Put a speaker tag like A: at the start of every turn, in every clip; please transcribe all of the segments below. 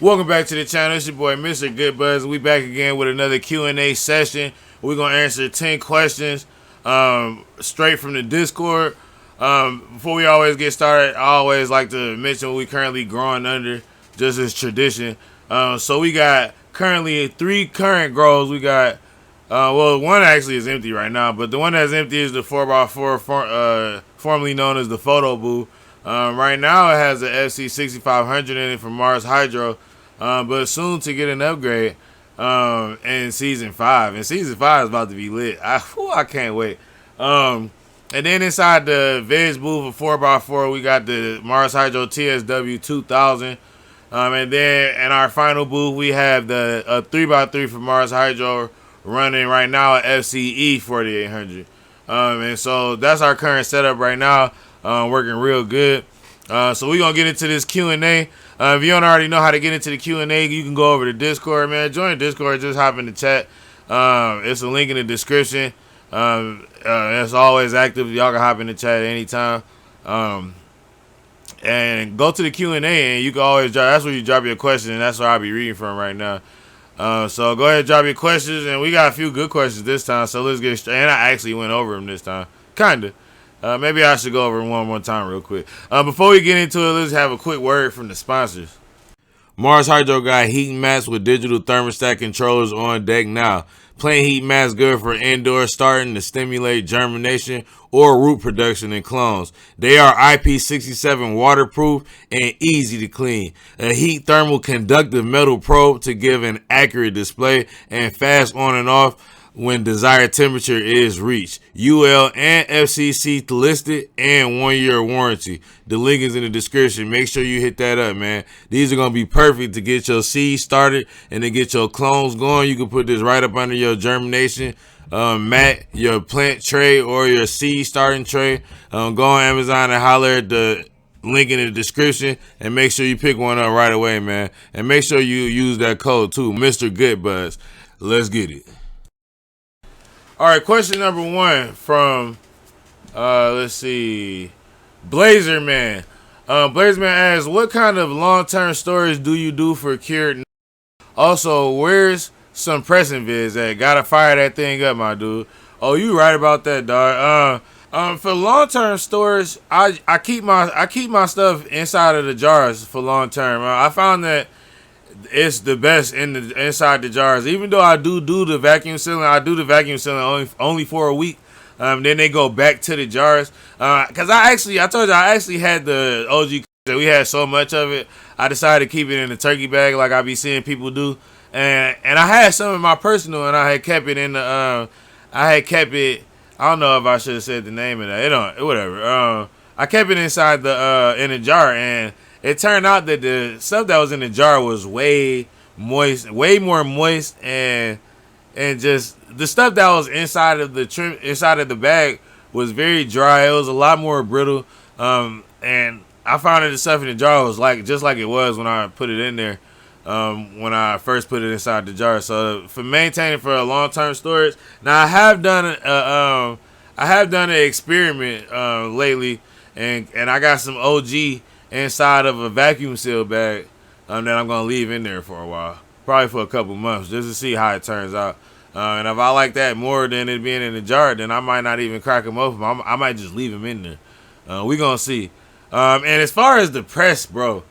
A: Welcome back to the channel. It's your boy, Mr. GoodBuds. We back again with another Q&A session. We're going to answer 10 questions straight from the Discord. Before we always get started, I always like to mention what we currently growing under, just as tradition. So we got currently 3 current grows. We got, well, one actually is empty right now, but the one that's empty is the 4x4, formerly known as the Photo Booth. Right now it has an FC6500 in it from Mars Hydro, but soon to get an upgrade in Season 5. And Season 5 is about to be lit. I can't wait. And then inside the Veg Booth of 4x4, we got the Mars Hydro TSW 2000. And then in our final booth, we have the 3x3 from Mars Hydro running right now at FCE 4800. And so that's our current setup right now. Working real good. So we're going to get into this Q&A. If you don't already know how to get into the Q&A, you can go over to Discord, man. Join Discord. Just hop in the chat. It's a link in the description. It's always active. Y'all can hop in the chat at any time. And go to the Q&A, and you can always drop. That's where you drop your question, and that's where I'll be reading from right now. So go ahead and drop your questions, and we got a few good questions this time. So let's get straight. And I actually went over them this time. Kind of. Maybe I should go over one more time real quick. Before we get into it, let's have a quick word from the sponsors. Mars Hydro got heat mats with digital thermostat controllers on deck now. Plain heat mats good for indoor starting to stimulate germination or root production in clones. They are IP67 waterproof and easy to clean. A heat thermal conductive metal probe to give an accurate display and fast on and off when desired temperature is reached. UL and FCC listed and 1-year warranty. The link is in the description. Make sure you hit that up, man. These are going to be perfect to get your seeds started and to get your clones going. You can put this right up under your germination mat, your plant tray, or your seed starting tray. Go on Amazon and holler at the link in the description and make sure you pick one up right away, man. And make sure you use that code too, Mr. GoodBuds. Let's get it. All right, question number 1 from, let's see, Blazer Man. Blazer Man asks, what kind of long-term storage do you do for cured? Also, where's some pressing vids at? Gotta fire that thing up, my dude. Oh, you right about that, dog. For long-term storage, I keep my stuff inside of the jars for long-term. I found that it's the best inside the jars. Even though I do the vacuum sealing, I do the vacuum sealing only for a week. Then they go back to the jars. Cause I told you I actually had the OG. We had so much of it. I decided to keep it in the turkey bag, like I be seeing people do. And I had some in my personal, and I had kept it in the. I don't know if I should have said the name of that. Whatever. I kept it inside the in a jar, and it turned out that the stuff that was in the jar was way more moist, and just the stuff that was inside of the bag was very dry. It was a lot more brittle, and I found that the stuff in the jar was just like it was when I put it in there, when I first put it inside the jar. So for maintaining for a long-term storage, now I have done an experiment lately, and I got some OG inside of a vacuum seal bag that I'm going to leave in there for a while. Probably for a couple months, just to see how it turns out. And if I like that more than it being in the jar, then I might not even crack them open. I might just leave them in there. We going to see. And as far as the press, bro,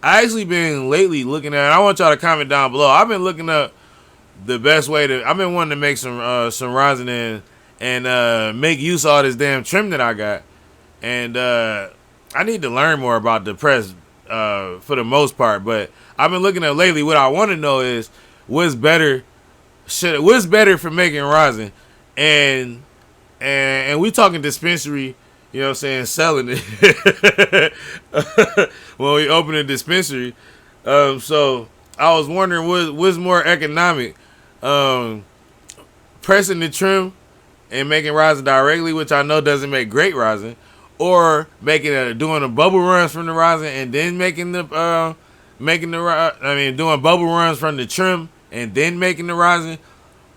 A: I actually been lately looking at, and I want y'all to comment down below. I've been looking up the best way I've been wanting to make some rosin and make use of all this damn trim that I got. And I need to learn more about the press for the most part, but I've been looking at lately. What I want to know is what's better for making rosin, and we talking dispensary, you know what I'm saying, selling it when we open a dispensary. So I was wondering what's more economic, pressing the trim and making rosin directly, which I know doesn't make great rosin, or doing the bubble runs from the rosin and then doing bubble runs from the trim and then making the rosin,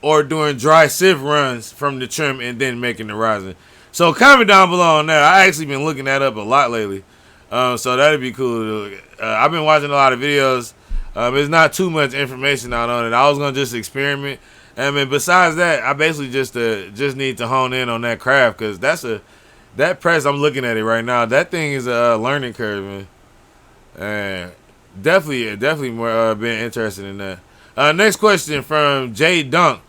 A: or doing dry sieve runs from the trim and then making the rosin. So comment down below on that. I actually been looking that up a lot lately. So that'd be cool. I've been watching a lot of videos It's not too much information out on it. I was gonna just experiment. I mean, besides that, I basically just need to hone in on that craft, because that press. I'm looking at it right now. That thing is a learning curve, man. And definitely more being interested in that. Next question from Jay Dunk.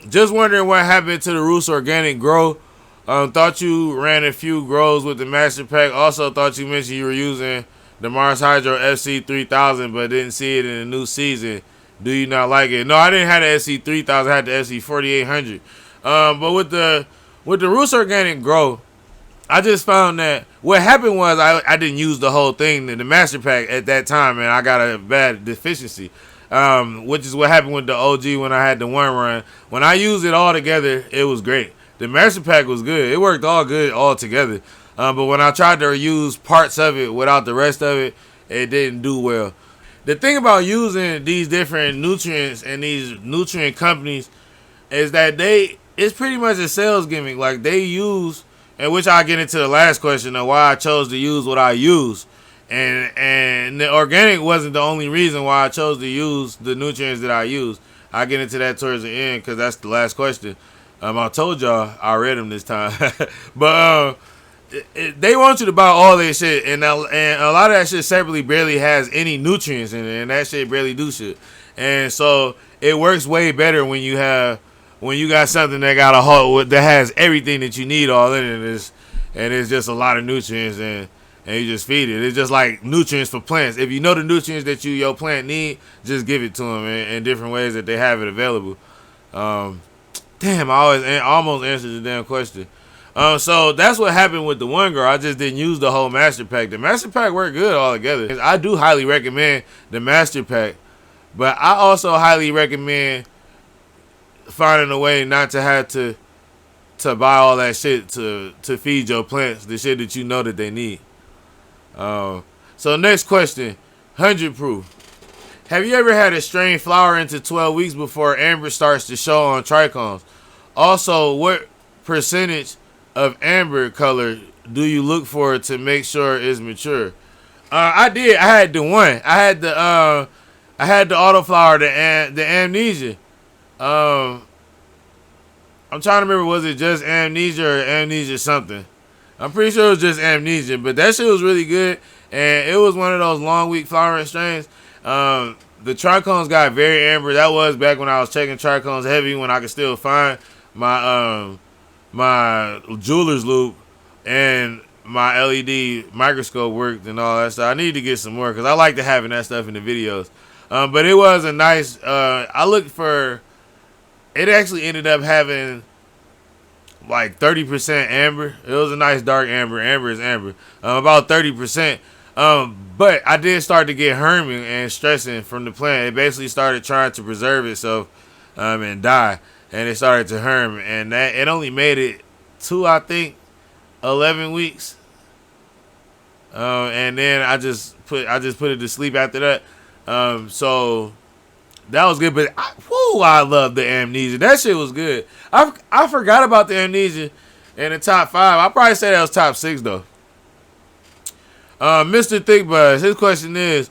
A: Just wondering what happened to the Roots Organic Grow. Thought you ran a few grows with the Master Pack. Also thought you mentioned you were using the Mars Hydro FC3000, but didn't see it in the new season. Do you not like it? No, I didn't have the SC3000. I had the SC4800. But with the Roots Organic Grow, I just found that what happened was I didn't use the whole thing, the Master Pack at that time, and I got a bad deficiency, which is what happened with the OG when I had the one run. When I used it all together, it was great. The Master Pack was good. It worked all good all together. But when I tried to use parts of it without the rest of it, it didn't do well. The thing about using these different nutrients and these nutrient companies is that it's pretty much a sales gimmick. Like they use, and which I'll get into the last question of why I chose to use what I use. And the organic wasn't the only reason why I chose to use the nutrients that I use. I'll get into that towards the end because that's the last question. I told y'all I read them this time. But they want you to buy all their shit, and a lot of that shit separately barely has any nutrients in it, and that shit barely do shit. And so it works way better when you got something that got a whole that has everything that you need all in it, and it's just a lot of nutrients, and you just feed it. It's just like nutrients for plants. If you know the nutrients that your plant need, just give it to them in different ways that they have it available. Damn, I almost answered the damn question. So that's what happened with the one girl. I just didn't use the whole Master Pack. The Master Pack worked good all together. I do highly recommend the Master Pack, but I also highly recommend finding a way not to have to buy all that shit to feed your plants the shit that you know that they need. So next question, 100 proof. Have you ever had a strain flower into 12 weeks before amber starts to show on Trichomes? Also, what percentage of amber color do you look for to make sure it's mature? I did. I had the one. I had the autoflower, the amnesia. I'm trying to remember, was it just amnesia or amnesia something? I'm pretty sure it was just amnesia, but that shit was really good, and it was one of those long week flowering strains. The Trichomes got very amber. That was back when I was checking Trichomes heavy, when I could still find my jeweler's loop and my LED microscope worked and all that stuff. I need to get some more because I like to having that stuff in the videos. But it was a nice. I looked for. It actually ended up having like 30% amber. It was a nice dark amber. Amber is amber. About 30%. But I did start to get herming and stressing from the plant. It basically started trying to preserve itself and die. And it started to herm. And that it only made it to, I think, 11 weeks. And then I just put it to sleep after that. So that was good. But I love the amnesia. That shit was good. I forgot about the amnesia in the top 5. I probably say that was top 6 though. Mr. Thickbuzz, his question is,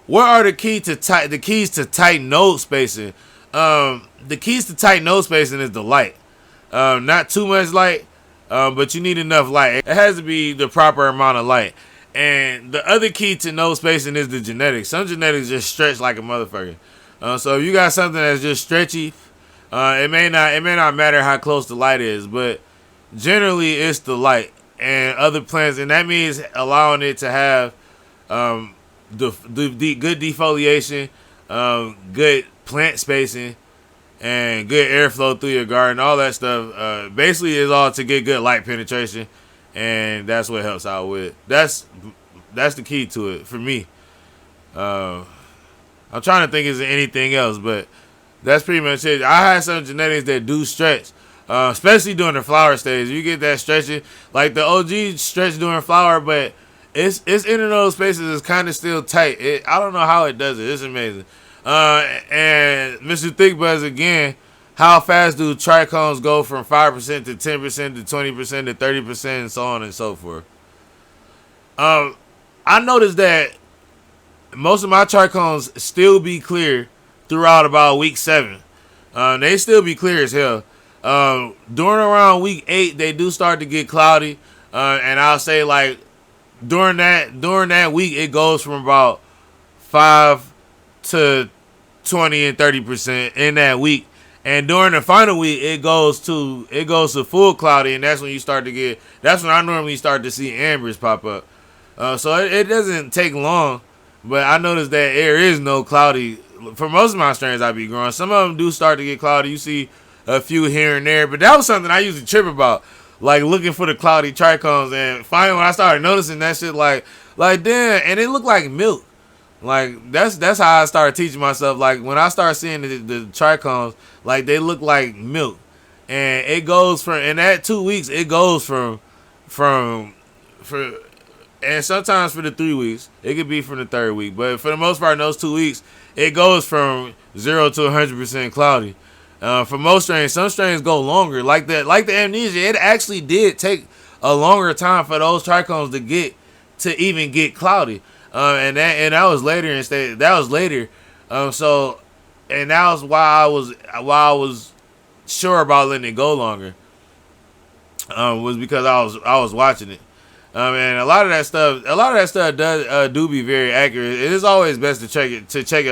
A: what are the keys to tight node spacing? The keys to tight node spacing is the light. Not too much light, but you need enough light. It has to be the proper amount of light. And the other key to node spacing is the genetics. Some genetics just stretch like a motherfucker. So if you got something that's just stretchy, it may not matter how close the light is, but generally it's the light and other plants, and that means allowing it to have the good defoliation, good plant spacing, and good airflow through your garden. All that stuff basically is all to get good light penetration, and that's what helps out with. That's the key to it for me. I'm trying to think is there anything else, but that's pretty much it. I had some genetics that do stretch, especially during the flower stage. You get that stretching, like the OG stretch during flower, but it's in those spaces. It's kind of still tight. I don't know how it does it. It's amazing. And Mr. Thickbuzz again, how fast do trichomes go from 5% to 10% to 20% to 30% and so on and so forth? I noticed that most of my trichomes still be clear throughout about week 7. They still be clear as hell. During around week 8, they do start to get cloudy, and I'll say like during that week, it goes from about 5 to 20 and 30% in that week. And during the final week, it goes to full cloudy, and that's when I normally start to see ambers pop up. So it doesn't take long, but I noticed that there is no cloudy for most of my strains I be growing. Some of them do start to get cloudy. You see a few here and there, but that was something I used to trip about, like looking for the cloudy trichomes. And finally, when I started noticing that shit, like damn, and it looked like milk. Like that's how I started teaching myself. Like when I started seeing the trichomes, like they look like milk, and it goes from in that 2 weeks, it goes from and sometimes for the 3 weeks, it could be from the 3rd week, but for the most part, in those 2 weeks, it goes from 0 to 100% cloudy. For most strains, some strains go longer. Like the amnesia, it actually did take a longer time for those trichomes to even get cloudy. And that was later instead. That was later. So, and that was why I was sure about letting it go longer. Was because I was watching it. And a lot of that stuff does do be very accurate. It is always best to check your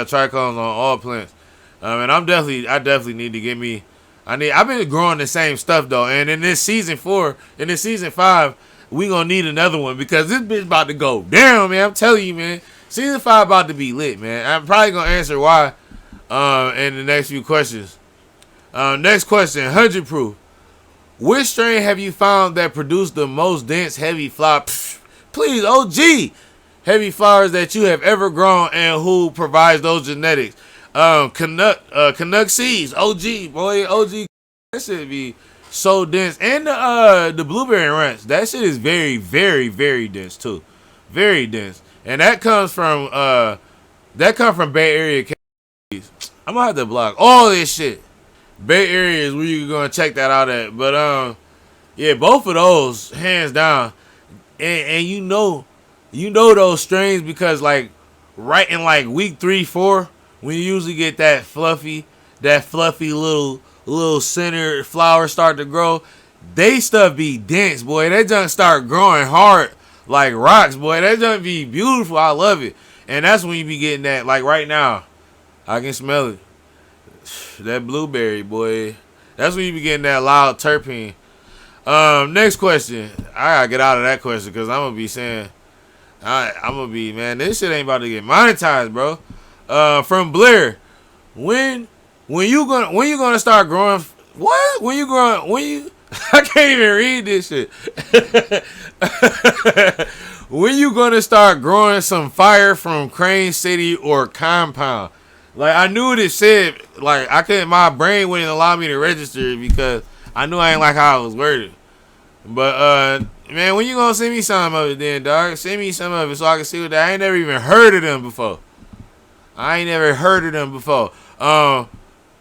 A: trichomes on all plants. And I definitely need to get me. I've been growing the same stuff though, and in this season 5, we gonna need another one because this bitch about to go down, man. I'm telling you, man. Season 5 about to be lit, man. I'm probably gonna answer why in the next few questions. Next question, 100 proof. Which strain have you found that produced the most dense heavy flower? Please, OG heavy flowers that you have ever grown, and who provides those genetics? Canuck seeds, OG boy, OG. That shit be so dense, and the blueberry ranch. That shit is very, very, very dense too, very dense, and that comes from Bay Area. I'm gonna have to block all this shit. Bay Area is where you're gonna check that out at. But yeah, both of those hands down. And you know those strains because like right in like week 3, 4, when you usually get that fluffy little center flower start to grow, they stuff be dense, boy. That junk start growing hard like rocks, boy. That junk be beautiful. I love it. And that's when you be getting that. Like right now, I can smell it. That blueberry, boy. That's when you be getting that loud terpene. Next question. I gotta get out of that question because I'm gonna be saying, man, this shit ain't about to get monetized, bro. From Blair, when you gonna start growing? What? When you? I can't even read this shit. When you gonna start growing some fire from Crane City or Compound? Like I knew what it said. Like my brain wouldn't allow me to register because I knew I ain't like how I was worded. But man, when you gonna send me some of it then, dog? Send me some of it so I can see what that. I ain't never even heard of them before. I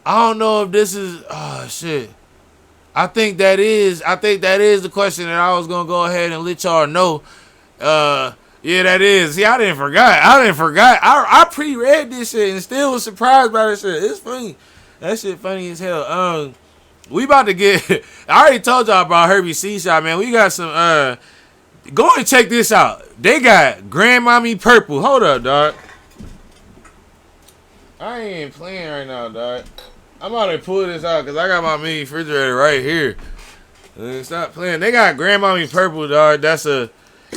A: don't know if this is shit. I think that is the question that I was gonna go ahead and let y'all know. Yeah, that is. See, I didn't forget. I pre-read this shit and still was surprised by this shit. It's funny. That shit funny as hell. We about to get. I already told y'all about Herbie C Shop, man. We got some. Go and check this out. They got Grandmommy Purple. Hold up, dog. I ain't playing right now, dog. I'm about to pull this out because I got my mini refrigerator right here. Stop playing. They got Grandmommy Purple, dog.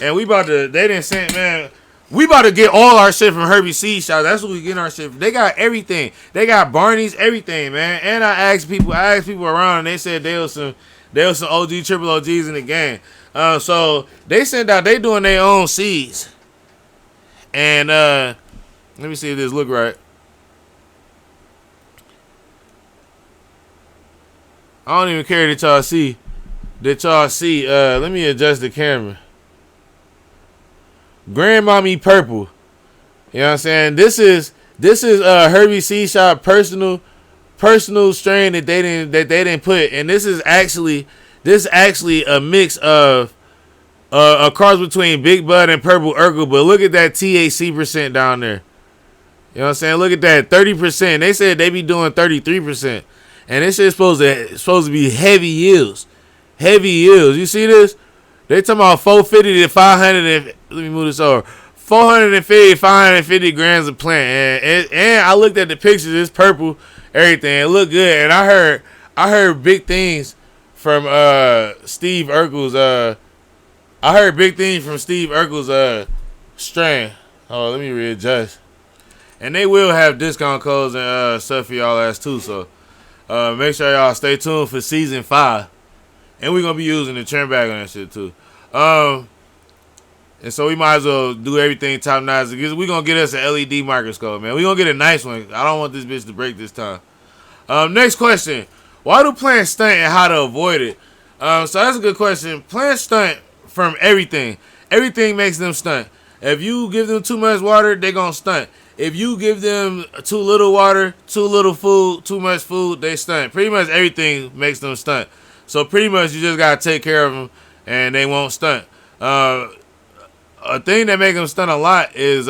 A: And we about to. They didn't send, man. We about to get all our shit from Herbie C Shop. That's what we getting our shit from. They got everything. They got Barney's, everything, man. And I asked people around, and they said they was some OG, triple OGs in the game. So they sent out. They doing their own seeds. And let me see if this look right. I don't even care that y'all see. Let me adjust the camera. Grandmommy Purple. You know what I'm saying? This is Herbie C Shop personal strain that they didn't put, and this is actually a mix of a cross between Big Bud and Purple Urkel. But look at that THC percent down there. You know what I'm saying? Look at that, 30%. They said they be doing 33%, and this shit's supposed to be heavy yields. Heavy yields. You see this? They talking about 450 to 500. Let me move this over. 450, 550 grams of plant, and I looked at the pictures. It's purple, everything. It looked good, and I heard big things from Steve Urkel's. I heard big things from Steve Urkel's strain. Oh, let me readjust. And they will have discount codes and stuff for y'all ass too. So make sure y'all stay tuned for season 5. And we're gonna be using the trim bag on that shit too. And so we might as well do everything top notch. Because we're gonna get us an LED microscope, man. We're gonna get a nice one. I don't want this bitch to break this time. Next question. Why do plants stunt and how to avoid it? So that's a good question. Plants stunt from everything. Everything makes them stunt. If you give them too much water, they're gonna stunt. If you give them too little water, too little food, too much food, they stunt. Pretty much everything makes them stunt. So pretty much you just gotta take care of them, and they won't stunt. A thing that makes them stunt a lot is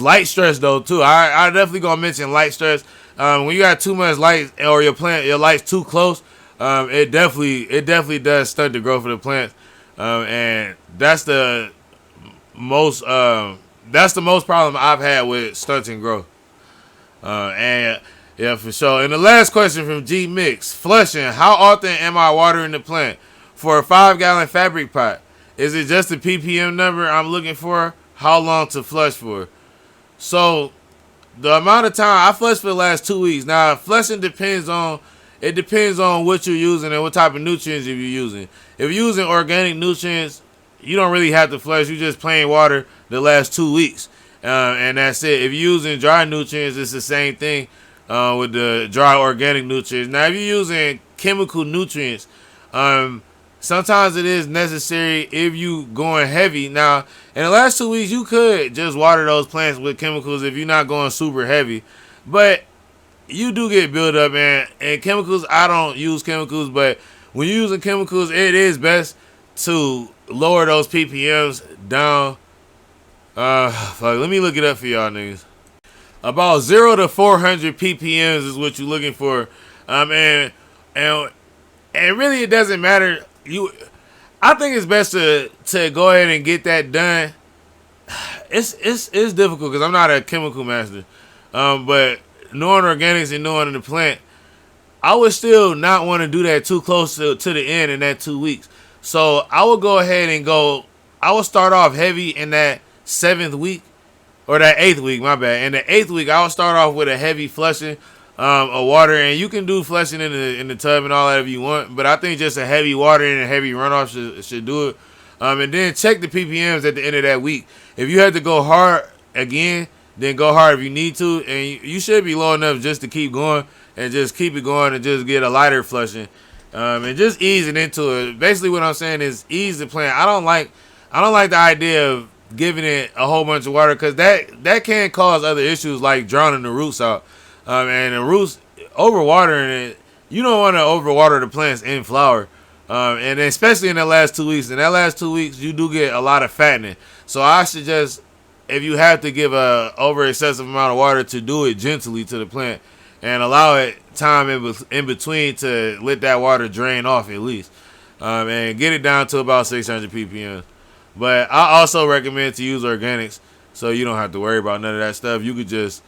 A: light stress though too. I definitely gonna mention light stress. When you got too much light or your light's too close, it definitely does stunt the growth of the plants. And that's the most problem I've had with stunting growth. And yeah, for sure. And the last question from G Mix: flushing. How often am I watering the plant? For a 5-gallon fabric pot, is it just the ppm number I'm looking for? How long to flush for? So the amount of time I flush for the last 2 weeks. Now flushing depends on what you're using and what type of nutrients you're using. If you're using organic nutrients, you don't really have to flush. You just plain water the last 2 weeks, and that's it. If you're using dry nutrients, it's the same thing with the dry organic nutrients. Now, if you're using chemical nutrients, sometimes it is necessary if you going heavy. Now, in the last 2 weeks, you could just water those plants with chemicals if you're not going super heavy, but you do get built up, and chemicals. I don't use chemicals, but when you're using chemicals, it is best to lower those ppms down. Let me look it up for y'all niggas. About 0 to 400 ppms is what you're looking for. And really it doesn't matter. I think it's best to go ahead and get that done. It's difficult because I'm not a chemical master. But knowing organics and knowing the plant, I would still not want to do that too close to the end in that 2 weeks. So I will go ahead and I will start off heavy in that 7th week, or that 8th week, my bad. In the 8th week, I will start off with a heavy flushing of water, and you can do flushing in the tub and all that if you want, but I think just a heavy water and a heavy runoff should do it. And then check the ppms at the end of that week. If you have to go hard again, then go hard if you need to, and you should be low enough just to keep going and just keep it going and just get a lighter flushing. And just ease it into it. Basically, what I'm saying is ease the plant. I don't like the idea of giving it a whole bunch of water because that can cause other issues like drowning the roots out. And the roots overwatering it. You don't want to overwater the plants in flower. And especially in the last 2 weeks. In that last 2 weeks, you do get a lot of fattening. So I suggest if you have to give a over excessive amount of water, to do it gently to the plant and allow it time in between to let that water drain off at least, and get it down to about 600 ppm. But I also recommend to use organics so you don't have to worry about none of that stuff. You could just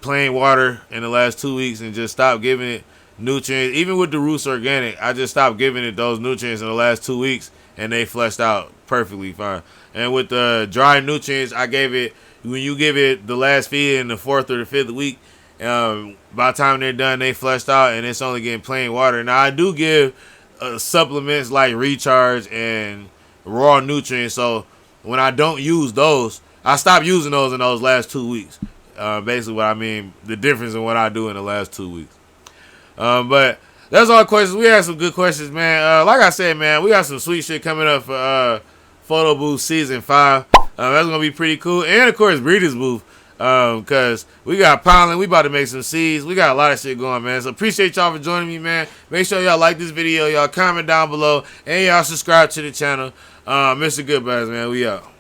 A: plain water in the last 2 weeks and just stop giving it nutrients. Even with the roots organic, I just stopped giving it those nutrients in the last 2 weeks and they fleshed out perfectly fine. And with the dry nutrients, I gave it, when you give it the last feed in the 4th or the 5th week, by the time they're done, they fleshed out and it's only getting plain water. Now I do give supplements like recharge and raw nutrients, so when I don't use those, I stop using those in those last 2 weeks. Basically what I mean, the difference in what I do in the last 2 weeks. But that's all the questions. We had some good questions, man. Like I said, man, we got some sweet shit coming up for Photo Booth Season 5. That's going to be pretty cool. And, of course, Breeders Booth. Because we got pollen. We about to make some seeds. We got a lot of shit going, man. So appreciate y'all for joining me, man. Make sure y'all like this video. Y'all comment down below. And y'all subscribe to the channel. Mr. GoodBuds, man. We out.